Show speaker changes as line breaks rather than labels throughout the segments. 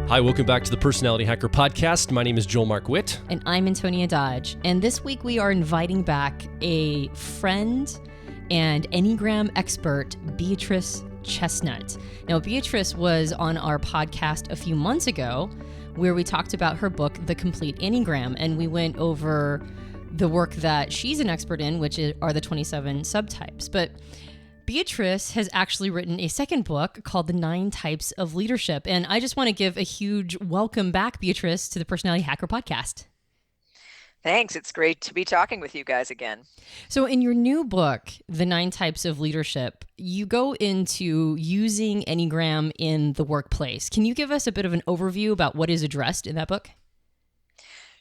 Hi, welcome back to the Personality Hacker Podcast. My name is Joel Mark Witt.
And I'm Antonia Dodge. And this week we are inviting back a friend and Enneagram expert, Beatrice Chestnut. Now, Beatrice was on our podcast a few months ago where we talked about her book, The Complete Enneagram, and we went over the work that she's an expert in, which are the 27 subtypes. But Beatrice has actually written a second book called The 9 Types of Leadership. And I just want to give a huge welcome back, Beatrice, to the Personality Hacker Podcast.
Thanks. It's great to be talking with you guys again.
So in your new book, The 9 Types of Leadership, you go into using Enneagram in the workplace. Can you give us a bit of an overview about what is addressed in that book?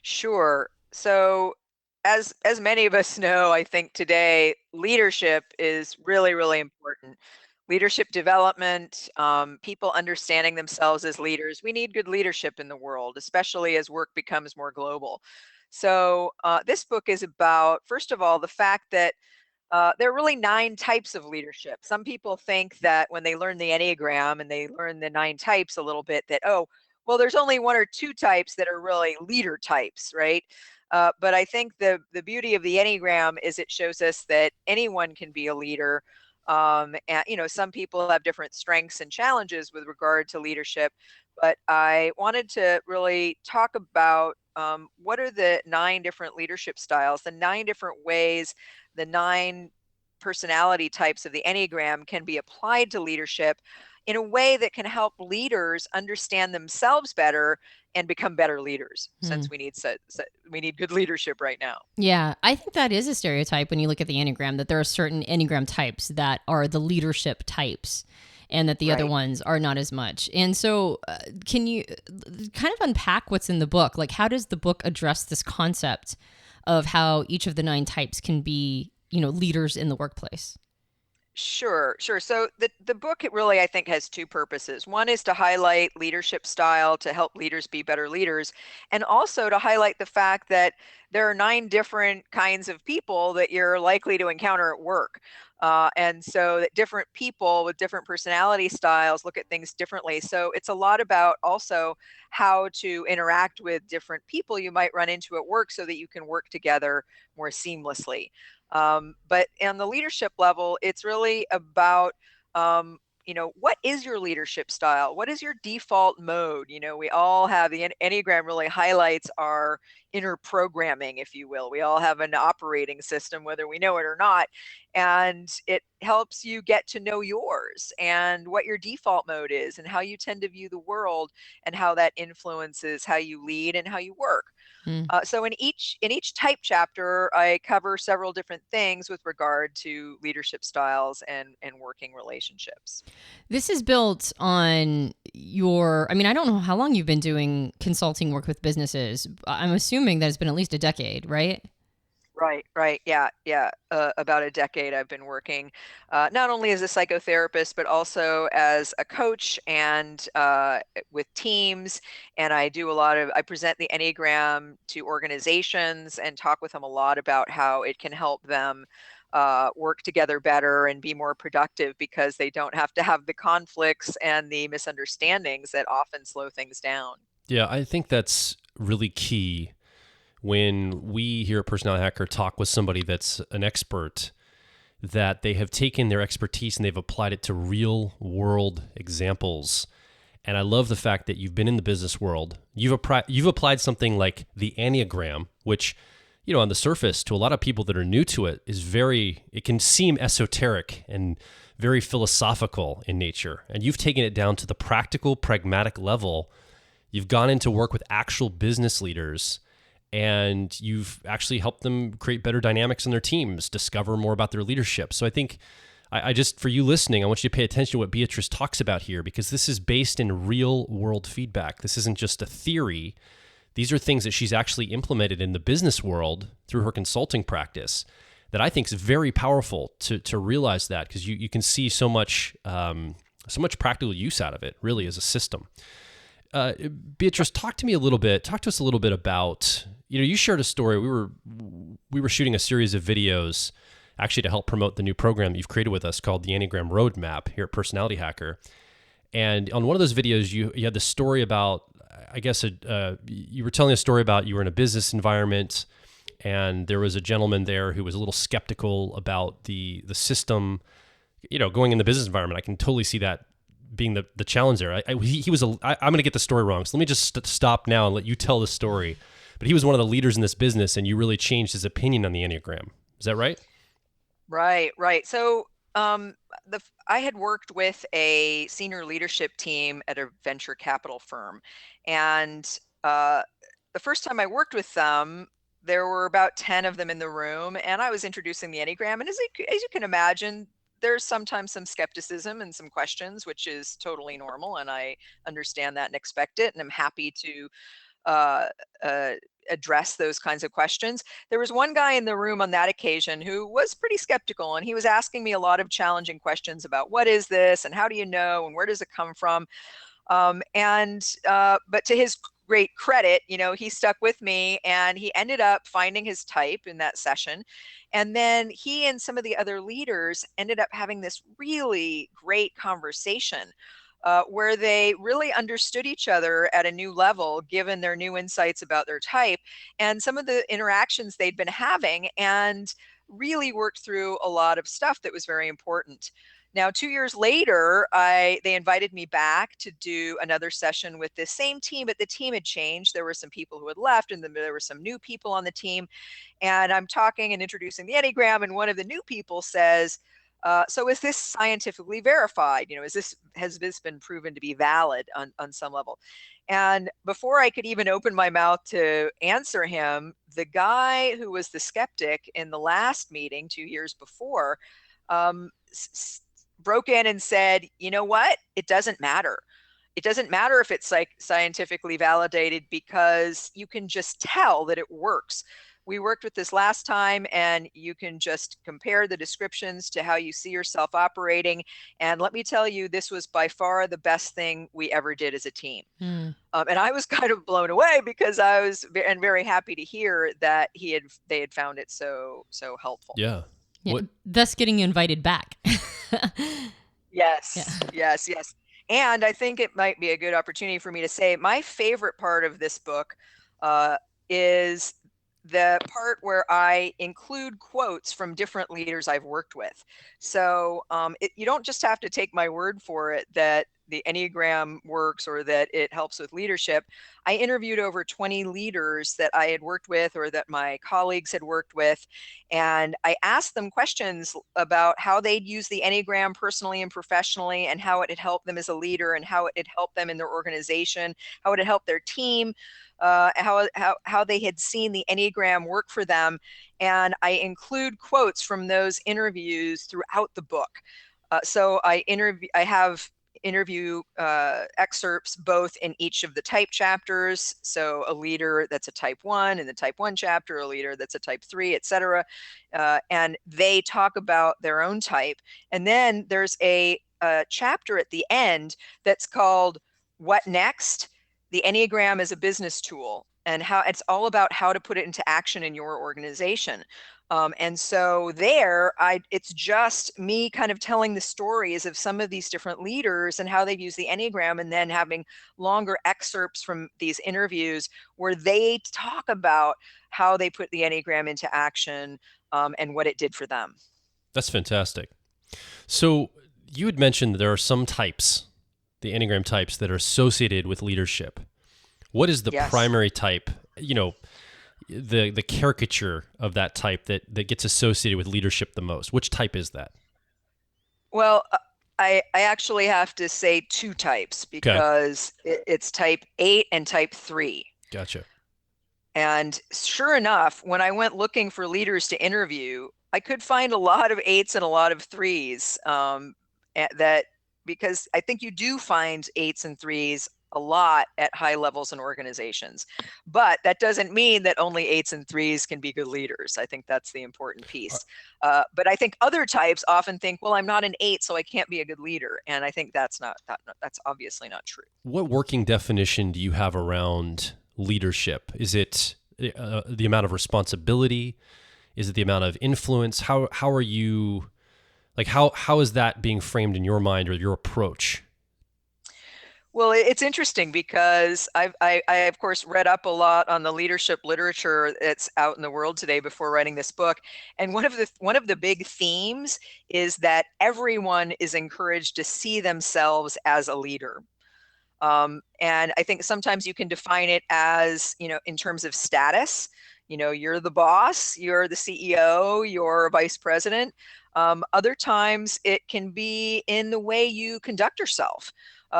Sure. So as many of us know, I think today, leadership is really, really important. Leadership development, people understanding themselves as leaders. We need good leadership in the world, especially as work becomes more global. So this book is about, first of all, the fact that there are really 9 types of leadership. Some people think that when they learn the Enneagram and they learn the 9 types a little bit, that, oh, well, there's only 1 or 2 types that are really leader types, right? But I think the beauty of the Enneagram is it shows us that anyone can be a leader. And, some people have different strengths and challenges with regard to leadership. But I wanted to really talk about what are the 9 different leadership styles, the 9 different ways, the 9 personality types of the Enneagram can be applied to leadership in a way that can help leaders understand themselves better and become better leaders, since we need good leadership right now.
Yeah, I think that is a stereotype when you look at the Enneagram, that there are certain Enneagram types that are the leadership types and that the other ones are not as much. And so can you kind of unpack what's in the book? Like, how does the book address this concept of how each of the 9 types can be, leaders in the workplace?
Sure. So the book, it really, I think, has 2 purposes. One is to highlight leadership style to help leaders be better leaders, and also to highlight the fact that there are 9 different kinds of people that you're likely to encounter at work. And so that different people with different personality styles look at things differently. So it's a lot about also how to interact with different people you might run into at work so that you can work together more seamlessly. But on the leadership level, it's really about, what is your leadership style? What is your default mode? We all have the Enneagram really highlights our inner programming, if you will. We all have an operating system, whether we know it or not. And it helps you get to know yours and what your default mode is and how you tend to view the world and how that influences how you lead and how you work. So in each type chapter, I cover several different things with regard to leadership styles and working relationships.
This is built on I don't know how long you've been doing consulting work with businesses. I'm assuming that it's been at least a decade, right?
Right. Yeah. About a decade I've been working, not only as a psychotherapist, but also as a coach and with teams. And I present the Enneagram to organizations and talk with them a lot about how it can help them work together better and be more productive because they don't have to have the conflicts and the misunderstandings that often slow things down.
Yeah, I think that's really key. When we here at Personality Hacker talk with somebody that's an expert, that they have taken their expertise and they've applied it to real world examples. And I love the fact that you've been in the business world. You've applied something like the Enneagram, which, on the surface, to a lot of people that are new to it, it can seem esoteric and very philosophical in nature. And you've taken it down to the practical, pragmatic level. You've gone into work with actual business leaders, and you've actually helped them create better dynamics in their teams, discover more about their leadership. So I think, I just, for you listening, I want you to pay attention to what Beatrice talks about here, because this is based in real world feedback. This isn't just a theory. These are things that she's actually implemented in the business world through her consulting practice that I think is very powerful to realize that, because you can see so much practical use out of it, really, as a system. Beatrice, talk to us a little bit about, you shared a story. We were shooting a series of videos actually to help promote the new program that you've created with us called the Enneagram Roadmap here at Personality Hacker. And on one of those videos, you had the story about I guess you were telling a story about you were in a business environment, and there was a gentleman there who was a little skeptical about the system, going in the business environment. I can totally see that being the challenge there. I'm going to get the story wrong, so let me just stop now and let you tell the story. But he was one of the leaders in this business, and you really changed his opinion on the Enneagram. Is that right?
Right. So I had worked with a senior leadership team at a venture capital firm, and the first time I worked with them, there were about 10 of them in the room, and I was introducing the Enneagram. And as you can imagine, there's sometimes some skepticism and some questions, which is totally normal, and I understand that and expect it, and I'm happy to uh, address those kinds of questions. There was one guy in the room on that occasion who was pretty skeptical, and he was asking me a lot of challenging questions about what is this and how do you know and where does it come from. But to his great credit, he stuck with me, and he ended up finding his type in that session. And then he and some of the other leaders ended up having this really great conversation where they really understood each other at a new level, given their new insights about their type and some of the interactions they'd been having, and really worked through a lot of stuff that was very important. Now, 2 years later, they invited me back to do another session with this same team, but the team had changed. There were some people who had left, and then there were some new people on the team. And I'm talking and introducing the Enneagram, and one of the new people says, so is this scientifically verified? Has this been proven to be valid on some level? And before I could even open my mouth to answer him, the guy who was the skeptic in the last meeting 2 years before broke in and said, you know what? It doesn't matter. It doesn't matter if it's scientifically validated, because you can just tell that it works. We worked with this last time, and you can just compare the descriptions to how you see yourself operating. And let me tell you, this was by far the best thing we ever did as a team. And I was kind of blown away, because I was very happy to hear that they had found it so helpful.
Yeah.
Thus getting you invited back.
Yes. And I think it might be a good opportunity for me to say my favorite part of this book is the part where I include quotes from different leaders I've worked with. So you don't just have to take my word for it that the Enneagram works or that it helps with leadership. I interviewed over 20 leaders that I had worked with or that my colleagues had worked with, and I asked them questions about how they'd use the Enneagram personally and professionally, and how it had helped them as a leader, and how it had helped them in their organization, how it had helped their team, how they had seen the Enneagram work for them. And I include quotes from those interviews throughout the book. So I have interview excerpts both in each of the type chapters. So a leader that's a type 1 in the type 1 chapter, a leader that's a type 3, etc. And they talk about their own type. And then there's a chapter at the end that's called What Next? The Enneagram as a Business Tool, and how it's all about how to put it into action in your organization. And so it's just me kind of telling the stories of some of these different leaders and how they've used the Enneagram, and then having longer excerpts from these interviews where they talk about how they put the Enneagram into action and what it did for them.
That's fantastic. So you had mentioned that there are some types, the Enneagram types, that are associated with leadership. What is the primary type, the caricature of that type that gets associated with leadership the most? Which type is that?
Well, I actually have to say 2 types, because it's type 8 and type 3.
Gotcha.
And sure enough, when I went looking for leaders to interview, I could find a lot of 8s and a lot of 3s. Because I think you do find 8s and 3s a lot at high levels in organizations, but that doesn't mean that only 8s and 3s can be good leaders. I think that's the important piece. But I think other types often think, well, I'm not an 8, so I can't be a good leader. And I think that's obviously not true.
What working definition do you have around leadership? Is it the amount of responsibility? Is it the amount of influence? How are you, how is that being framed in your mind or your approach?
Well, it's interesting because I of course read up a lot on the leadership literature that's out in the world today before writing this book. And one of the big themes is that everyone is encouraged to see themselves as a leader. And I think sometimes you can define it as, in terms of status. You're the boss, you're the CEO, you're a vice president. Other times it can be in the way you conduct yourself.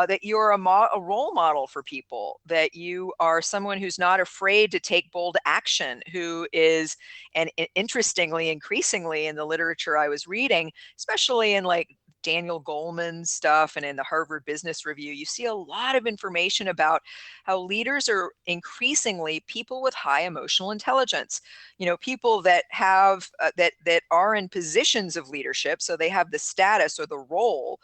That you're a role model for people, that you are someone who's not afraid to take bold action, who is, and interestingly, increasingly in the literature I was reading, especially in like Daniel Goleman stuff and in the Harvard Business Review, you see a lot of information about how leaders are increasingly people with high emotional intelligence. People that have that are in positions of leadership, so they have the status or the role,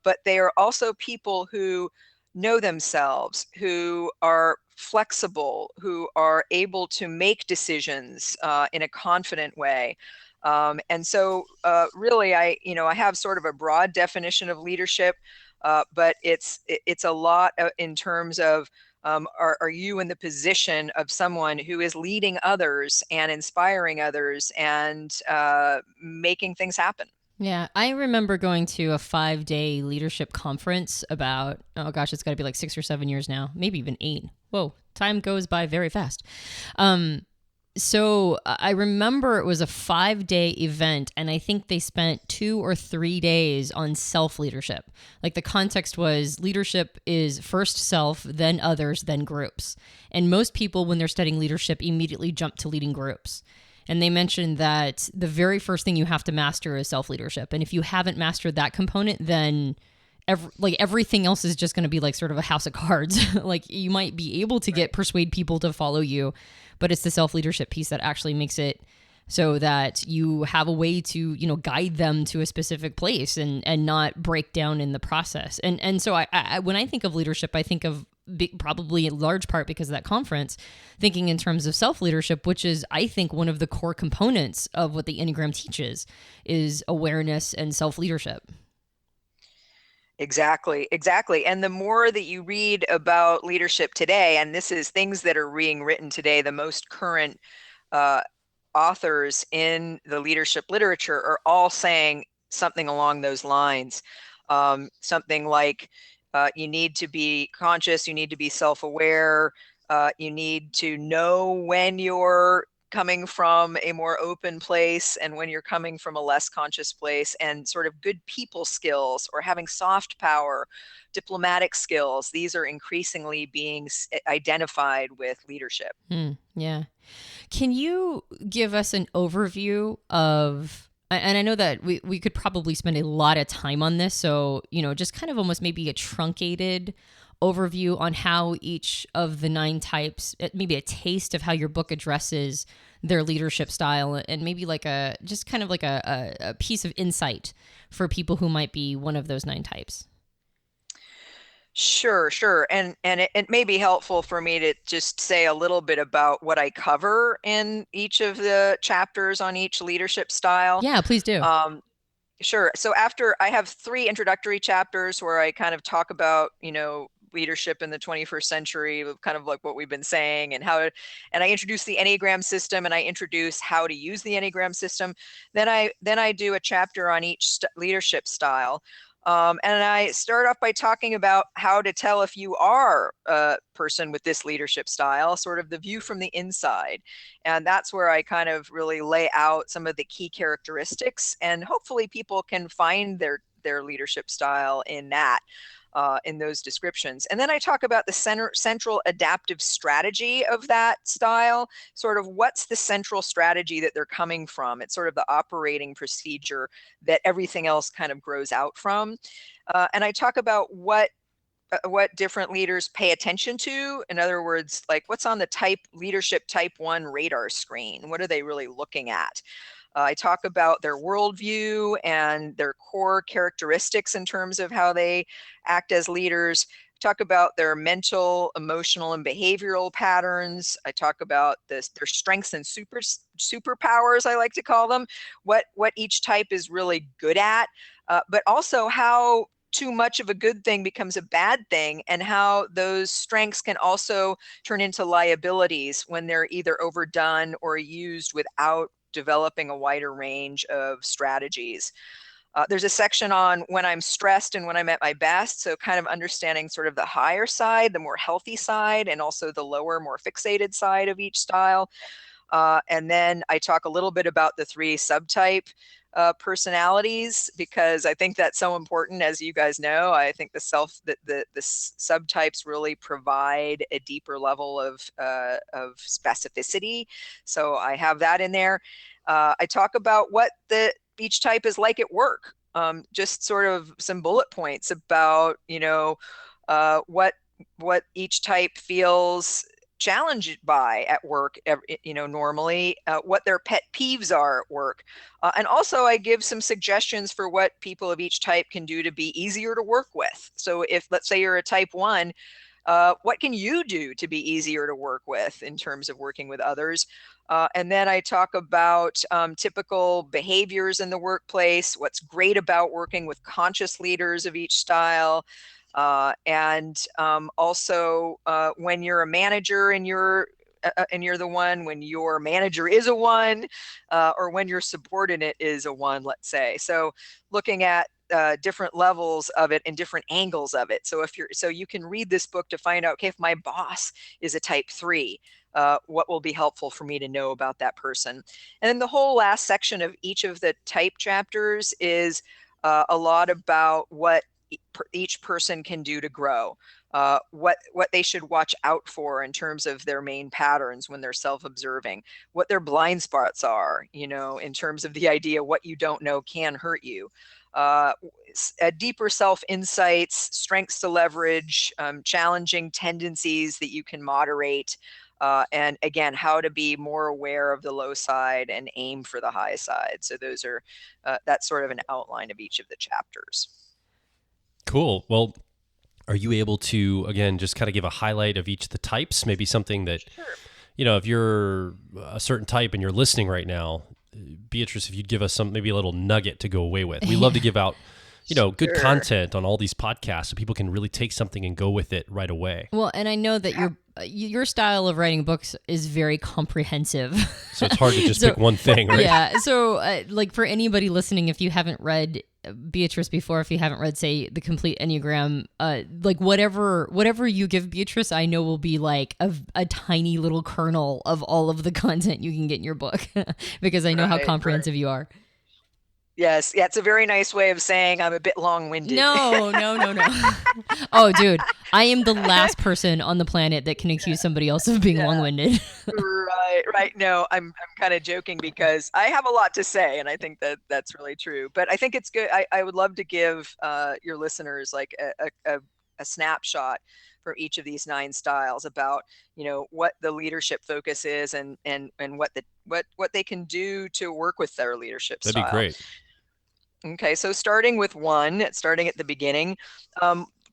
but they are also people who know themselves, who are flexible, who are able to make decisions in a confident way. And so really, I have sort of a broad definition of leadership, but it's a lot in terms of are you in the position of someone who is leading others and inspiring others and making things happen?
Yeah, I remember going to a 5-day leadership conference about, oh gosh, it's got to be like 6 or 7 years now, maybe even 8. Whoa, time goes by very fast. So I remember it was a 5-day event, and I think they spent 2 or 3 days on self-leadership. Like the context was leadership is first self, then others, then groups. And most people, when they're studying leadership, immediately jump to leading groups. And they mentioned that the very first thing you have to master is self-leadership. And if you haven't mastered that component, then everything else is just going to be like sort of a house of cards. Like you might be able to persuade people to follow you, but it's the self-leadership piece that actually makes it so that you have a way to, guide them to a specific place and not break down in the process. And so I when I think of leadership, I think of probably in large part because of that conference, thinking in terms of self-leadership, which is, I think, one of the core components of what the Enneagram teaches is awareness and self-leadership.
Exactly. And the more that you read about leadership today, and this is things that are being written today, the most current uh, authors in the leadership literature are all saying something along those lines. Something like you need to be conscious, you need to be self-aware, you need to know when you're coming from a more open place and when you're coming from a less conscious place, and sort of good people skills or having soft power, diplomatic skills. These are increasingly being identified with leadership.
Yeah. Can you give us an overview of, and I know that we could probably spend a lot of time on this, so, just kind of almost maybe a truncated overview on how each of the 9 types, maybe a taste of how your book addresses their leadership style, and maybe like a piece of insight for people who might be one of those 9 types.
Sure. And it may be helpful for me to just say a little bit about what I cover in each of the chapters on each leadership style.
Yeah, please do.
Sure. So after I have 3 introductory chapters where I kind of talk about, leadership in the 21st century, kind of like what we've been saying, and and I introduce the Enneagram system, and I introduce how to use the Enneagram system. Then I do a chapter on each leadership style. And I start off by talking about how to tell if you are a person with this leadership style, sort of the view from the inside. And that's where I kind of really lay out some of the key characteristics, and hopefully people can find their leadership style in that. In those descriptions. And then I talk about the central adaptive strategy of that style, sort of what's the central strategy that they're coming from. It's sort of the operating procedure that everything else kind of grows out from. And I talk about what different leaders pay attention to. In other words, like what's on the leadership type 1 radar screen? What are they really looking at? I talk about their worldview and their core characteristics in terms of how they act as leaders. I talk about their mental, emotional, and behavioral patterns. I talk about their strengths and superpowers, I like to call them, what each type is really good at, but also how too much of a good thing becomes a bad thing, and how those strengths can also turn into liabilities when they're either overdone or used without developing a wider range of strategies. There's a section on when I'm stressed and when I'm at my best. So kind of understanding sort of the higher side, the more healthy side, and also the lower, more fixated side of each style. And then I talk a little bit about the 3 subtype personalities, because I think that's so important. As you guys know, I think the subtypes really provide a deeper level of specificity. So I have that in there. I talk about what each type is like at work. Just sort of some bullet points about, what each type feels challenged by at work, normally, what their pet peeves are at work. And also I give some suggestions for what people of each type can do to be easier to work with. So if, let's say you're a type 1, what can you do to be easier to work with in terms of working with others? And then I talk about typical behaviors in the workplace, what's great about working with conscious leaders of each style, and also when you're a manager and you're the one, when your manager is a 1, or when your subordinate is a 1, let's say. So looking at different levels of it and different angles of it. So you can read this book to find out, okay, if my boss is a type 3, what will be helpful for me to know about that person. And then the whole last section of each of the type chapters is a lot about what each person can do to grow, what they should watch out for in terms of their main patterns when they're self-observing, what their blind spots are, in terms of the idea what you don't know can hurt you, deeper self-insights, strengths to leverage, challenging tendencies that you can moderate, and again, how to be more aware of the low side and aim for the high side. So those are, that's sort of an outline of each of the chapters.
Cool. Well, are you able to, again, just kind of give a highlight of each of the types? Maybe something that,
Sure.
If you're a certain type and you're listening right now, Beatrice, if you'd give us maybe a little nugget to go away with. We love to give out, good
Sure.
content on all these podcasts so people can really take something and go with it right away.
Well, and I know that your style of writing books is very comprehensive.
So it's hard to just pick one thing, right?
Yeah. So like for anybody listening, if you haven't read Beatrice before, if you haven't read, say, The Complete Enneagram, like whatever you give Beatrice, I know will be like a tiny little kernel of all of the content you can get in your book because I know how comprehensive you are.
Yes. Yeah. It's a very nice way of saying I'm a bit long-winded.
No. Oh, dude, I am the last person on the planet that can accuse somebody else of being long-winded.
Right. No, I'm kind of joking because I have a lot to say, and I think that that's really true. But I think it's good. I would love to give your listeners like a snapshot for each of these 9 styles about, what the leadership focus is and what they can do to work with their leadership style.
That'd be great.
Okay, so starting at the beginning,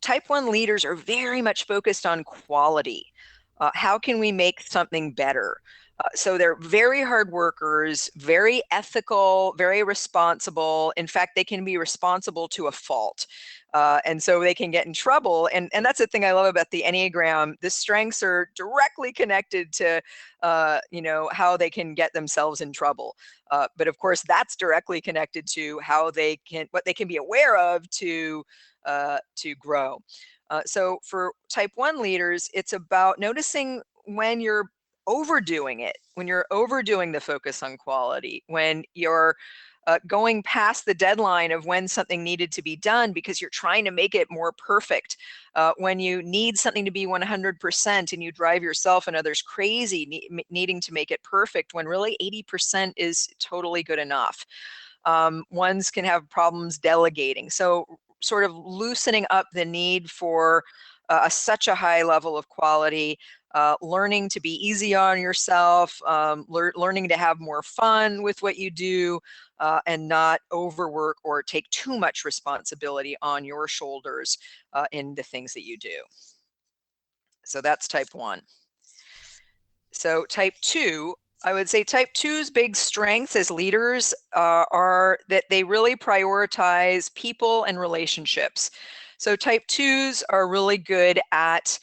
type 1 leaders are very much focused on quality. How can we make something better? So they're very hard workers, very ethical, very responsible. In fact, they can be responsible to a fault. And so they can get in trouble. And that's the thing I love about the Enneagram. The strengths are directly connected to, how they can get themselves in trouble. But of course, that's directly connected to what they can be aware of to grow. So for type 1 leaders, it's about noticing when you're overdoing it, when you're overdoing the focus on quality, when you're going past the deadline of when something needed to be done because you're trying to make it more perfect, when you need something to be 100% and you drive yourself and others crazy needing to make it perfect when really 80% is totally good enough. Ones can have problems delegating. So sort of loosening up the need for such a high level of quality, learning to be easy on yourself, learning to have more fun with what you do, and not overwork or take too much responsibility on your shoulders in the things that you do. So that's type 1. So type 2, I would say type 2's big strengths as leaders are that they really prioritize people and relationships. So type 2's are really good at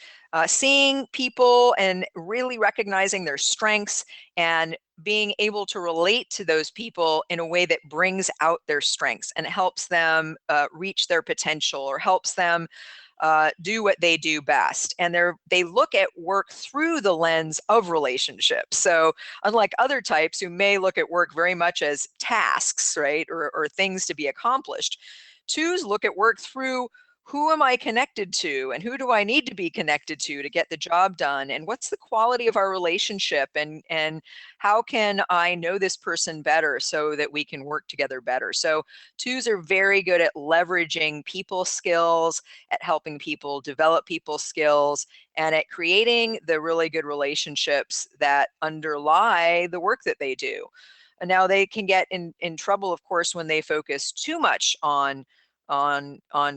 seeing people and really recognizing their strengths and being able to relate to those people in a way that brings out their strengths and helps them reach their potential or helps them do what they do best. And they look at work through the lens of relationships. So unlike other types who may look at work very much as tasks, right, or things to be accomplished, 2's look at work through who am I connected to and who do I need to be connected to get the job done, and what's the quality of our relationship, and how can I know this person better so that we can work together better. So 2's are very good at leveraging people skills, at helping people develop people skills, and at creating the really good relationships that underlie the work that they do. And now they can get in trouble, of course, when they focus too much on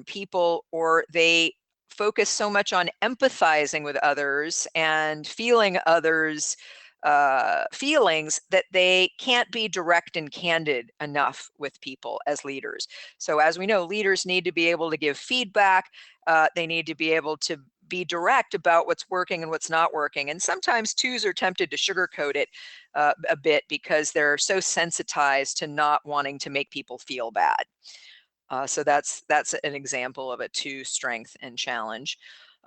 people, or they focus so much on empathizing with others and feeling others feelings that they can't be direct and candid enough with people as leaders. So as we know, leaders need to be able to give feedback. They need to be able to be direct about what's working and what's not working. And sometimes 2's are tempted to sugarcoat it a bit because they're so sensitized to not wanting to make people feel bad. So that's an example of a 2 strength and challenge.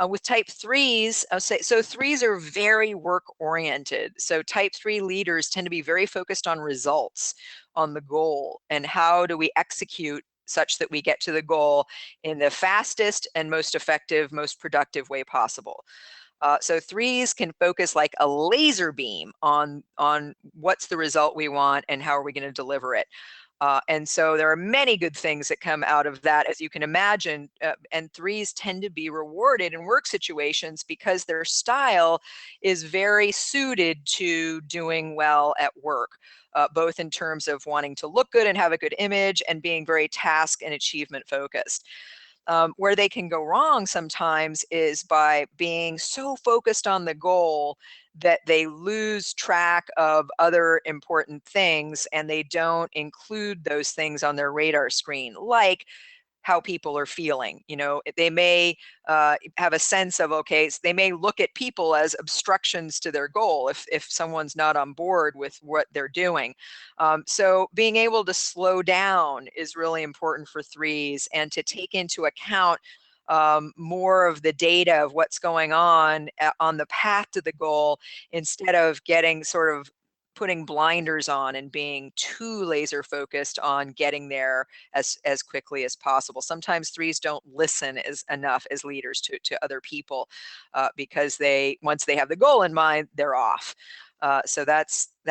With type 3's, I'll say, so 3's are very work oriented. So type 3 leaders tend to be very focused on results, on the goal, and how do we execute such that we get to the goal in the fastest and most effective, most productive way possible. So 3's can focus like a laser beam on what's the result we want and how are we going to deliver it. And so there are many good things that come out of that, as you can imagine. And 3's tend to be rewarded in work situations because their style is very suited to doing well at work, both in terms of wanting to look good and have a good image and being very task and achievement focused. Where they can go wrong sometimes is by being so focused on the goal that they lose track of other important things and they don't include those things on their radar screen, like how people are feeling. They may have a sense of, okay, so they may look at people as obstructions to their goal if someone's not on board with what they're doing. So being able to slow down is really important for 3's, and to take into account more of the data of what's going on the path to the goal, instead of getting sort of putting blinders on and being too laser focused on getting there as quickly as possible. Sometimes 3's don't listen enough as leaders to other people because once they have the goal in mind, they're off. So that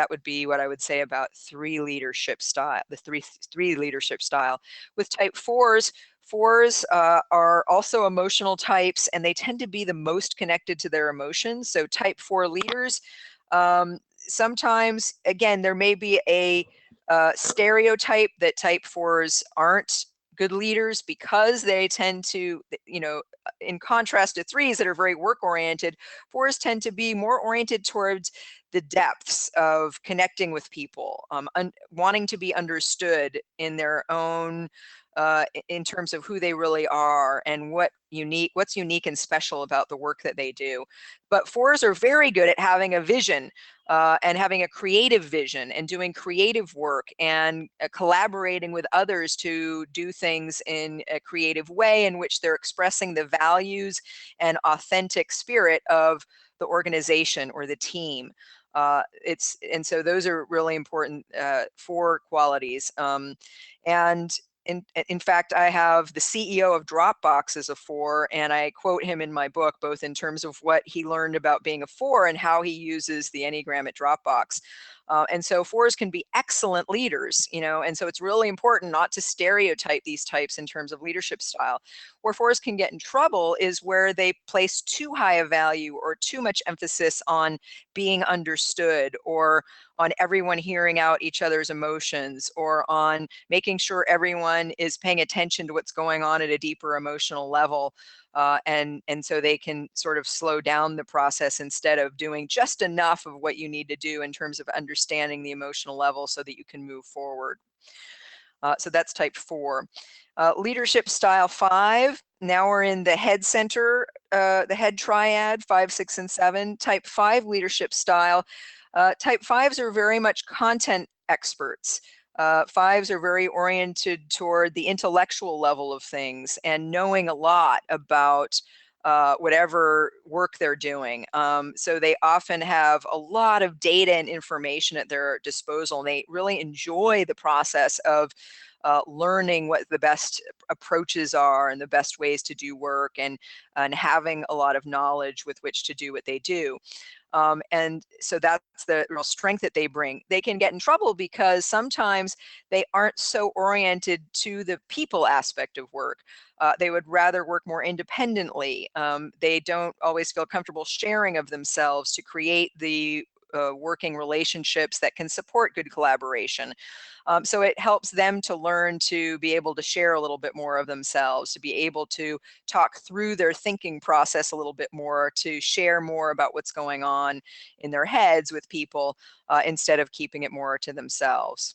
would be what I would say about 3 leadership style, the three leadership style. With type 4's, 4's are also emotional types, and they tend to be the most connected to their emotions. So type 4 leaders, sometimes, again, there may be a stereotype that type 4's aren't good leaders because they tend to, in contrast to 3's that are very work oriented, 4's tend to be more oriented towards the depths of connecting with people, wanting to be understood in their own, in terms of who they really are and what's unique and special about the work that they do. But 4's are very good at having a vision and having a creative vision and doing creative work and collaborating with others to do things in a creative way in which they're expressing the values and authentic spirit of the organization or the team. And so those are really important 4 qualities. And in fact, I have the CEO of Dropbox as a 4, and I quote him in my book, both in terms of what he learned about being a 4 and how he uses the Enneagram at Dropbox. And so 4's can be excellent leaders, and so it's really important not to stereotype these types in terms of leadership style. Where 4's can get in trouble is where they place too high a value or too much emphasis on being understood, or on everyone hearing out each other's emotions, or on making sure everyone is paying attention to what's going on at a deeper emotional level. And so they can sort of slow down the process instead of doing just enough of what you need to do in terms of understanding understanding the emotional level so that you can move forward. So that's type 4. Leadership style 5. Now we're in the head center, the head triad, 5, 6, and 7. Type 5 leadership style. Type 5s are very much content experts. 5s are very oriented toward the intellectual level of things and knowing a lot about whatever work they're doing. So they often have a lot of data and information at their disposal, and they really enjoy the process of learning what the best approaches are and the best ways to do work, and having a lot of knowledge with which to do what they do. And so that's the real strength that they bring. They can get in trouble because sometimes they aren't so oriented to the people aspect of work. They would rather work more independently. They don't always feel comfortable sharing of themselves to create the working relationships that can support good collaboration. So it helps them to learn to be able to share a little bit more of themselves, to be able to talk through their thinking process a little bit more, to share more about what's going on in their heads with people instead of keeping it more to themselves.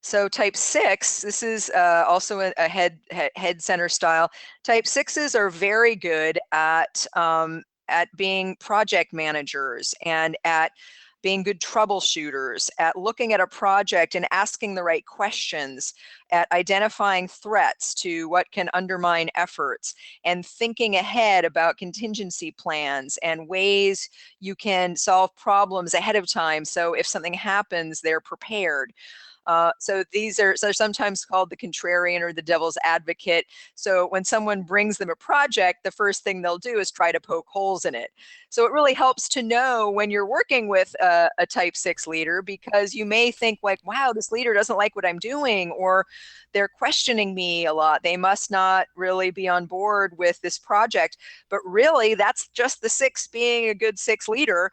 So type 6, this is also a head center style. Type 6s are very good at being project managers and at being good troubleshooters, at looking at a project and asking the right questions, at identifying threats to what can undermine efforts, and thinking ahead about contingency plans and ways you can solve problems ahead of time. So if something happens, they're prepared. So these are sometimes called the contrarian or the devil's advocate. So when someone brings them a project, the first thing they'll do is try to poke holes in it. So it really helps to know when you're working with a type 6 leader, because you may think like, wow, this leader doesn't like what I'm doing, or they're questioning me a lot. They must not really be on board with this project. But really, that's just the 6 being a good 6 leader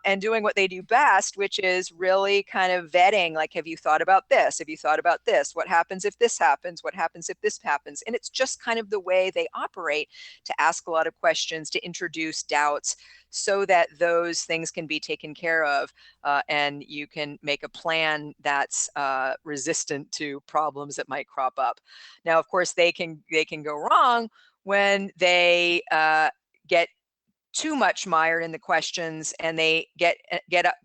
and doing what they do best, which is really kind of vetting, like, have you thought about this? Have you thought about this? What happens if this happens? What happens if this happens? And it's just kind of the way they operate, to ask a lot of questions, to introduce doubts, so that those things can be taken care of, and you can make a plan that's resistant to problems that might crop up. Now, of course, they can go wrong when they get too much mired in the questions, and they get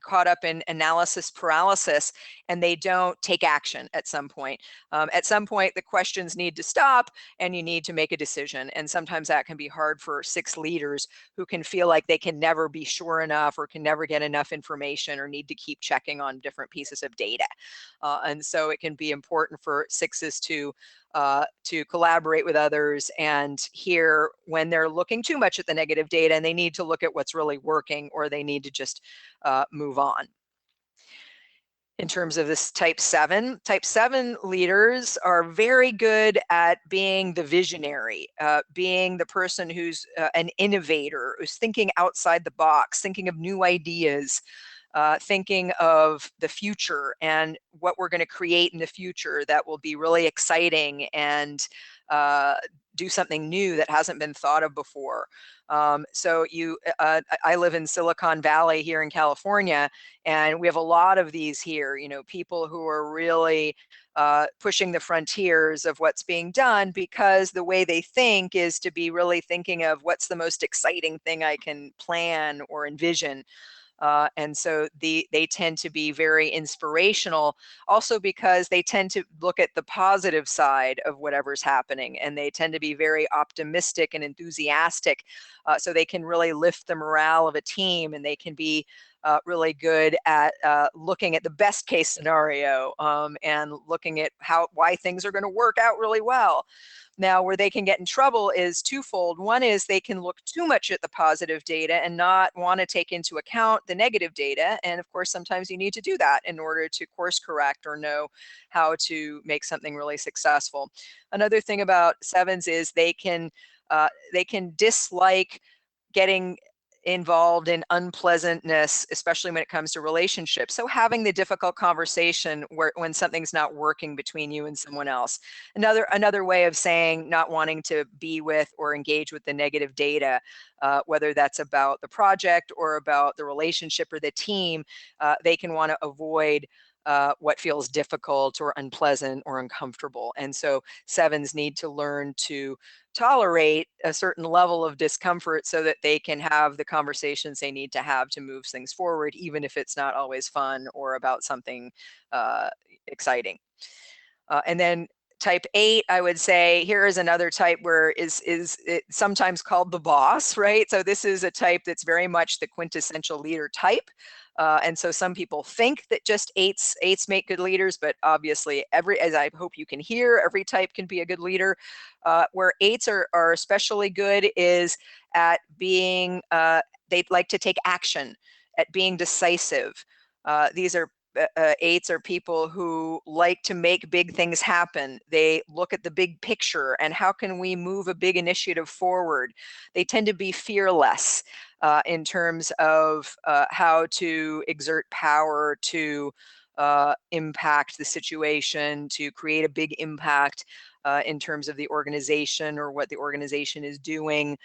caught up in analysis paralysis, and they don't take action at some point. At some point, the questions need to stop, and you need to make a decision. And sometimes that can be hard for 6 leaders who can feel like they can never be sure enough, or can never get enough information, or need to keep checking on different pieces of data. And so it can be important for 6s to collaborate with others and hear when they're looking too much at the negative data and they need to look at what's really working, or they need to just move on. In terms of this type 7 leaders are very good at being the visionary, being the person who's an innovator, who's thinking outside the box, thinking of new ideas, thinking of the future and what we're going to create in the future that will be really exciting and do something new that hasn't been thought of before. So I live in Silicon Valley here in California, and we have a lot of these here, people who are really pushing the frontiers of what's being done, because the way they think is to be really thinking of what's the most exciting thing I can plan or envision. And so they tend to be very inspirational, also because they tend to look at the positive side of whatever's happening, and they tend to be very optimistic and enthusiastic. So they can really lift the morale of a team, and they can be really good at looking at the best case scenario and looking at why things are going to work out really well. Now, where they can get in trouble is twofold. One is they can look too much at the positive data and not want to take into account the negative data. And of course, sometimes you need to do that in order to course correct or know how to make something really successful. Another thing about 7s is they can dislike getting involved in unpleasantness, especially when it comes to relationships. So having the difficult conversation when something's not working between you and someone else. Another way of saying not wanting to be with or engage with the negative data, whether that's about the project or about the relationship or the team, they can want to avoid what feels difficult or unpleasant or uncomfortable. And so sevens need to learn to tolerate a certain level of discomfort so that they can have the conversations they need to have to move things forward, even if it's not always fun or about something exciting. And then type 8, I would say, here is another type where is it sometimes called the boss, right? So this is a type that's very much the quintessential leader type. And so some people think that just eights make good leaders, but obviously as I hope you can hear, every type can be a good leader. Where eights are especially good is at being, they'd like to take action, at being decisive. These are eights are people who like to make big things happen. They look at the big picture and how can we move a big initiative forward. They tend to be fearless in terms of how to exert power to impact the situation, to create a big impact in terms of the organization or what the organization is doing.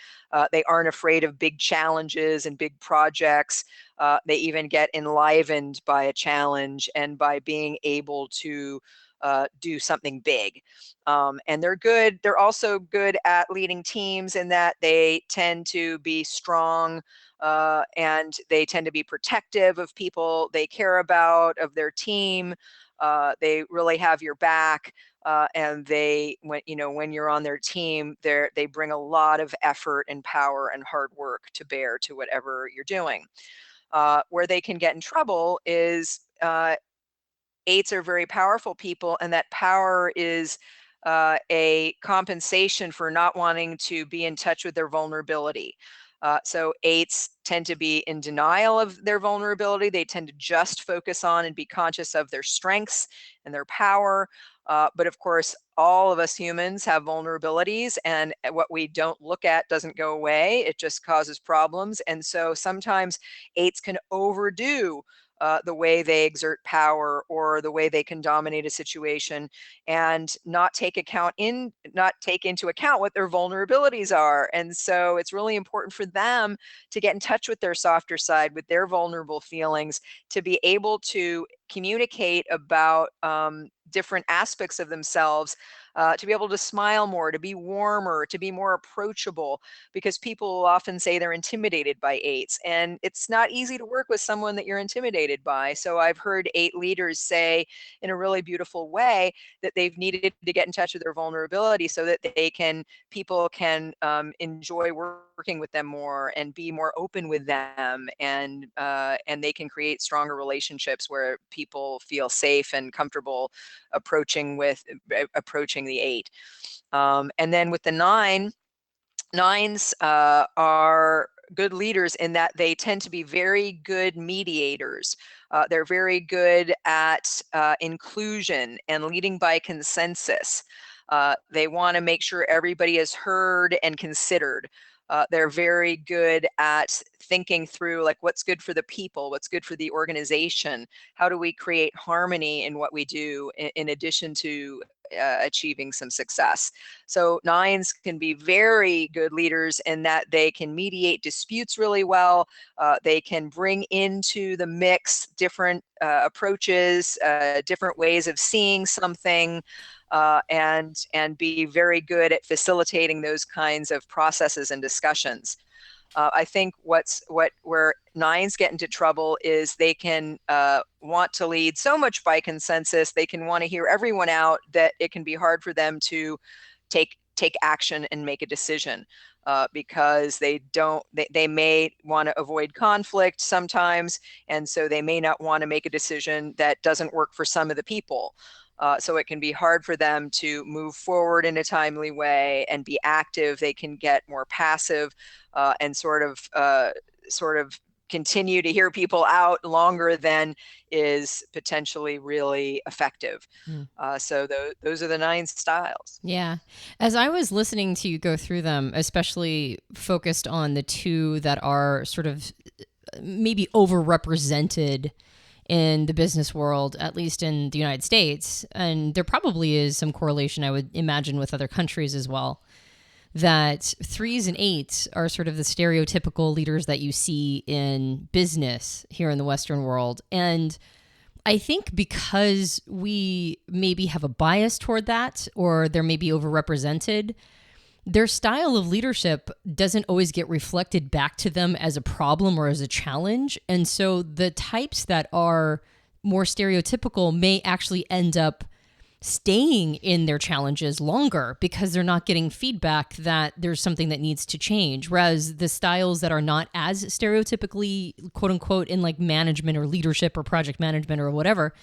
They aren't afraid of big challenges and big projects. They even get enlivened by a challenge and by being able to do something big. And they're also good at leading teams in that they tend to be strong and they tend to be protective of people they care about, of their team. They really have your back. And when you're on their team, they bring a lot of effort and power and hard work to bear to whatever you're doing. Where they can get in trouble is eights are very powerful people, and that power is a compensation for not wanting to be in touch with their vulnerability. So eights tend to be in denial of their vulnerability. They tend to just focus on and be conscious of their strengths and their power. But of course, all of us humans have vulnerabilities, and what we don't look at doesn't go away. It just causes problems. And so sometimes eights can overdo the way they exert power or the way they can dominate a situation and not take into account what their vulnerabilities are. And so it's really important for them to get in touch with their softer side, with their vulnerable feelings, to be able to communicate about different aspects of themselves, to be able to smile more, to be warmer, to be more approachable, because people will often say they're intimidated by eights, and it's not easy to work with someone that you're intimidated by. So I've heard eight leaders say in a really beautiful way that they've needed to get in touch with their vulnerability so that people can enjoy working with them more and be more open with them, and they can create stronger relationships where people feel safe and comfortable approaching the eight. And then with the nines are good leaders in that they tend to be very good mediators. They're very good at inclusion and leading by consensus. They want to make sure everybody is heard and considered. They're very good at thinking through, like, what's good for the people, what's good for the organization, how do we create harmony in what we do in addition to achieving some success. So nines can be very good leaders in that they can mediate disputes really well. They can bring into the mix different approaches, different ways of seeing something, and be very good at facilitating those kinds of processes and discussions. I think where nines get into trouble is they can want to lead so much by consensus. They can want to hear everyone out that it can be hard for them to take action and make a decision because they may want to avoid conflict sometimes, and so they may not want to make a decision that doesn't work for some of the people. So it can be hard for them to move forward in a timely way and be active. They can get more passive and sort of continue to hear people out longer than is potentially really effective. So those are the 9 styles.
Yeah. As I was listening to you go through them, especially focused on the 2 that are sort of maybe overrepresented in the business world, at least in the United States, and there probably is some correlation, I would imagine, with other countries as well, that 3s and 8s are sort of the stereotypical leaders that you see in business here in the Western world. And I think because we maybe have a bias toward that, or they're maybe overrepresented, their style of leadership doesn't always get reflected back to them as a problem or as a challenge. And so the types that are more stereotypical may actually end up staying in their challenges longer because they're not getting feedback that there's something that needs to change. Whereas the styles that are not as stereotypically, quote unquote, in like management or leadership or project management or whatever,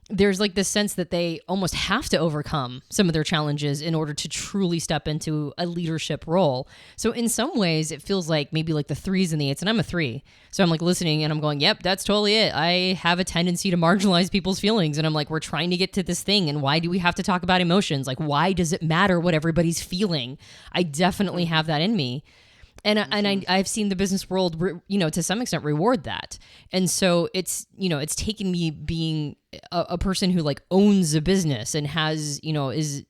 there's like this sense that they almost have to overcome some of their challenges in order to truly step into a leadership role. So in some ways, it feels like maybe like the 3s and the 8s, and I'm a 3. So I'm like listening and I'm going, yep, that's totally it. I have a tendency to marginalize people's feelings. And I'm like, we're trying to get to this thing. And why do we have to talk about emotions? Like, why does it matter what everybody's feeling? I definitely have that in me. And I've seen the business world, to some extent reward that. And so it's taken me being a person who like owns a business and has, is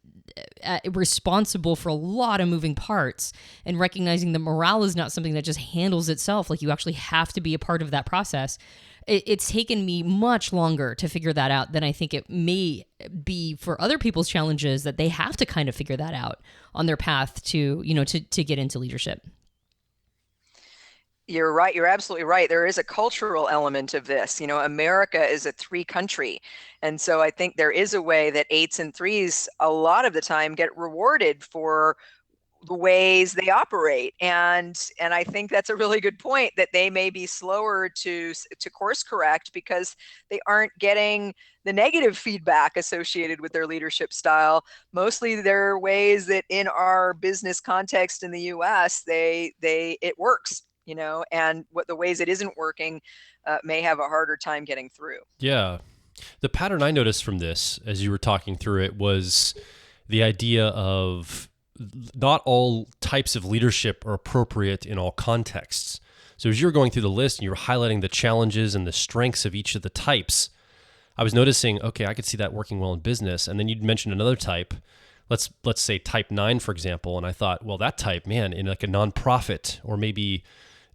responsible for a lot of moving parts, and recognizing that morale is not something that just handles itself. Like, you actually have to be a part of that process. It's taken me much longer to figure that out than I think it may be for other people's challenges, that they have to kind of figure that out on their path to get into leadership.
You're right. You're absolutely right. There is a cultural element of this. America is a 3 country. And so I think there is a way that 8s and 3s a lot of the time get rewarded for the ways they operate. And I think that's a really good point, that they may be slower to course correct because they aren't getting the negative feedback associated with their leadership style. Mostly they're ways that in our business context in the US, it works. And what the ways it isn't working may have a harder time getting through.
Yeah. The pattern I noticed from this, as you were talking through it, was the idea of not all types of leadership are appropriate in all contexts. So as you were going through the list and you were highlighting the challenges and the strengths of each of the types, I was noticing, okay, I could see that working well in business. And then you'd mentioned another type. Let's say type 9, for example. And I thought, well, that type, man, in like a nonprofit or maybe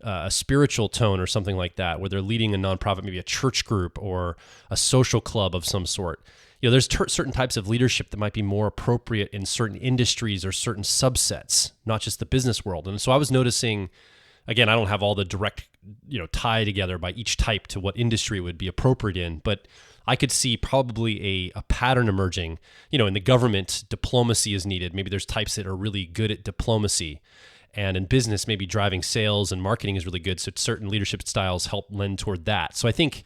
a spiritual tone or something like that, where they're leading a nonprofit, maybe a church group or a social club of some sort. There's certain types of leadership that might be more appropriate in certain industries or certain subsets, not just the business world. And so I was noticing, again, I don't have all the direct, tie together by each type to what industry would be appropriate in, but I could see probably a pattern emerging. In the government, diplomacy is needed. Maybe there's types that are really good at diplomacy. And in business, maybe driving sales and marketing is really good. So certain leadership styles help lend toward that. So I think,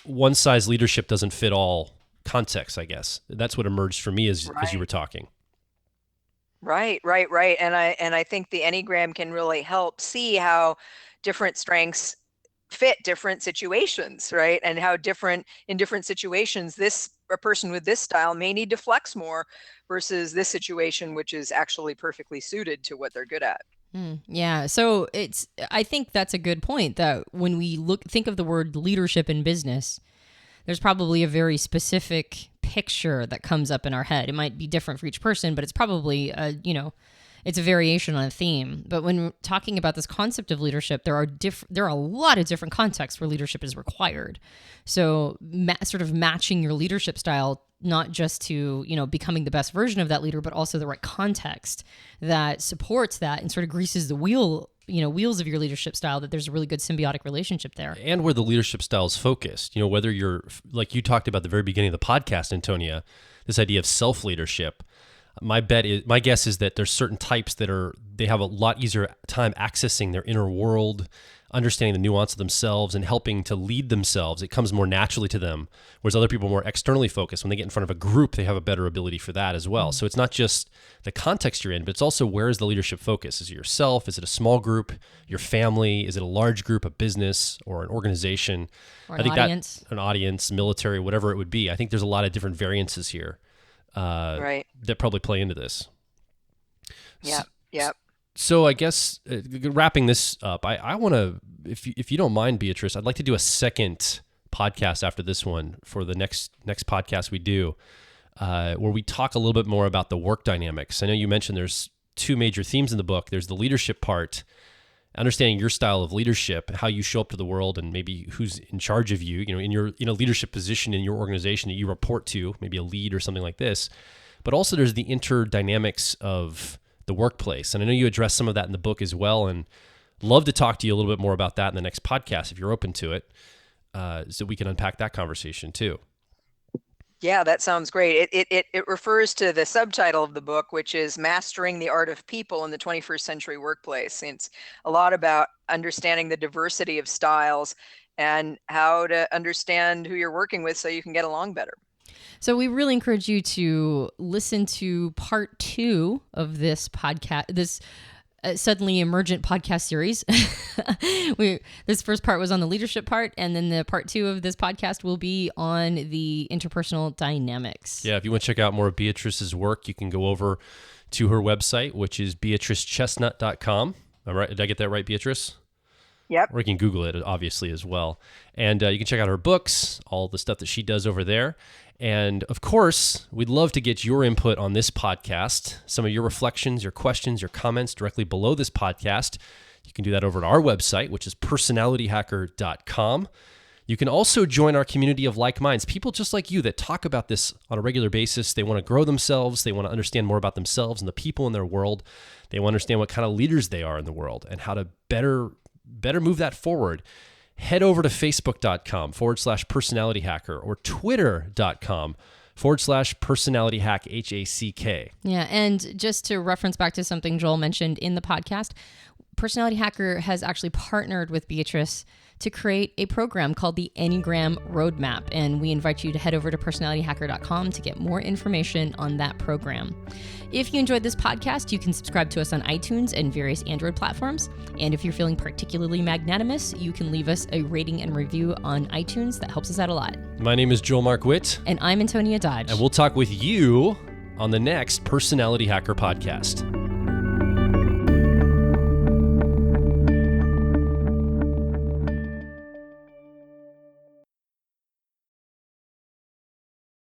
one size leadership doesn't fit all contexts, I guess. That's what emerged for me as you were talking.
Right. And I think the Enneagram can really help see how different strengths fit different situations, right? And how in different situations, a person with this style may need to flex more versus this situation, which is actually perfectly suited to what they're good at.
Yeah. So I think that's a good point, that when we think of the word leadership in business, there's probably a very specific picture that comes up in our head. It might be different for each person, but it's probably it's a variation on a theme. But when we're talking about this concept of leadership, there are a lot of different contexts where leadership is required. So sort of matching your leadership style, not just to, becoming the best version of that leader, but also the right context that supports that and sort of greases the wheels of your leadership style, that there's a really good symbiotic relationship there.
And where the leadership style is focused, whether you're, like you talked about at the very beginning of the podcast, Antonia, this idea of self-leadership. My guess is that there's certain types that they have a lot easier time accessing their inner world, understanding the nuance of themselves and helping to lead themselves. It comes more naturally to them, whereas other people are more externally focused. When they get in front of a group, they have a better ability for that as well. So it's not just the context you're in, but it's also where is the leadership focus? Is it yourself? Is it a small group, your family? Is it a large group, a business, or an organization?
Or an audience.
An audience, military, whatever it would be. I think there's a lot of different variances here
Right.
that probably play into this.
Yeah. Yeah.
So I guess wrapping this up, I want to, if you don't mind, Beatrice, I'd like to do a second podcast after this one for the next podcast we do, where we talk a little bit more about the work dynamics. I know you mentioned there's two major themes in the book. There's the leadership part, understanding your style of leadership, how you show up to the world, and maybe who's in charge of you, in a leadership position in your organization that you report to, maybe a lead or something like this. But also there's the interdynamics of the workplace. And I know you address some of that in the book as well, and love to talk to you a little bit more about that in the next podcast if you're open to it, so we can unpack that conversation too.
Yeah, that sounds great. It refers to the subtitle of the book, which is Mastering the Art of People in the 21st Century Workplace. And it's a lot about understanding the diversity of styles and how to understand who you're working with so you can get along better.
So we really encourage you to listen to part 2 of this podcast, this suddenly emergent podcast series. This first part was on the leadership part, and then the part 2 of this podcast will be on the interpersonal dynamics.
Yeah, if you want to check out more of Beatrice's work, you can go over to her website, which is beatricechestnut.com. All right, did I get that right, Beatrice?
Yep.
Or you can Google it, obviously, as well. And you can check out her books, all the stuff that she does over there. And of course, we'd love to get your input on this podcast, some of your reflections, your questions, your comments directly below this podcast. You can do that over at our website, which is personalityhacker.com. You can also join our community of like minds, people just like you that talk about this on a regular basis. They want to grow themselves. They want to understand more about themselves and the people in their world. They want to understand what kind of leaders they are in the world and how to better move that forward. Head over to facebook.com/personalityhacker or twitter.com/personalityhack.
Yeah, and just to reference back to something Joel mentioned in the podcast, Personality Hacker has actually partnered with Beatrice to create a program called the Enneagram Roadmap, and we invite you to head over to personalityhacker.com to get more information on that program. If you enjoyed this podcast, you can subscribe to us on iTunes and various Android platforms. And if you're feeling particularly magnanimous, you can leave us a rating and review on iTunes. That helps us out a lot.
My name is Joel Mark Witt.
And I'm Antonia Dodge.
And we'll talk with you on the next Personality Hacker podcast.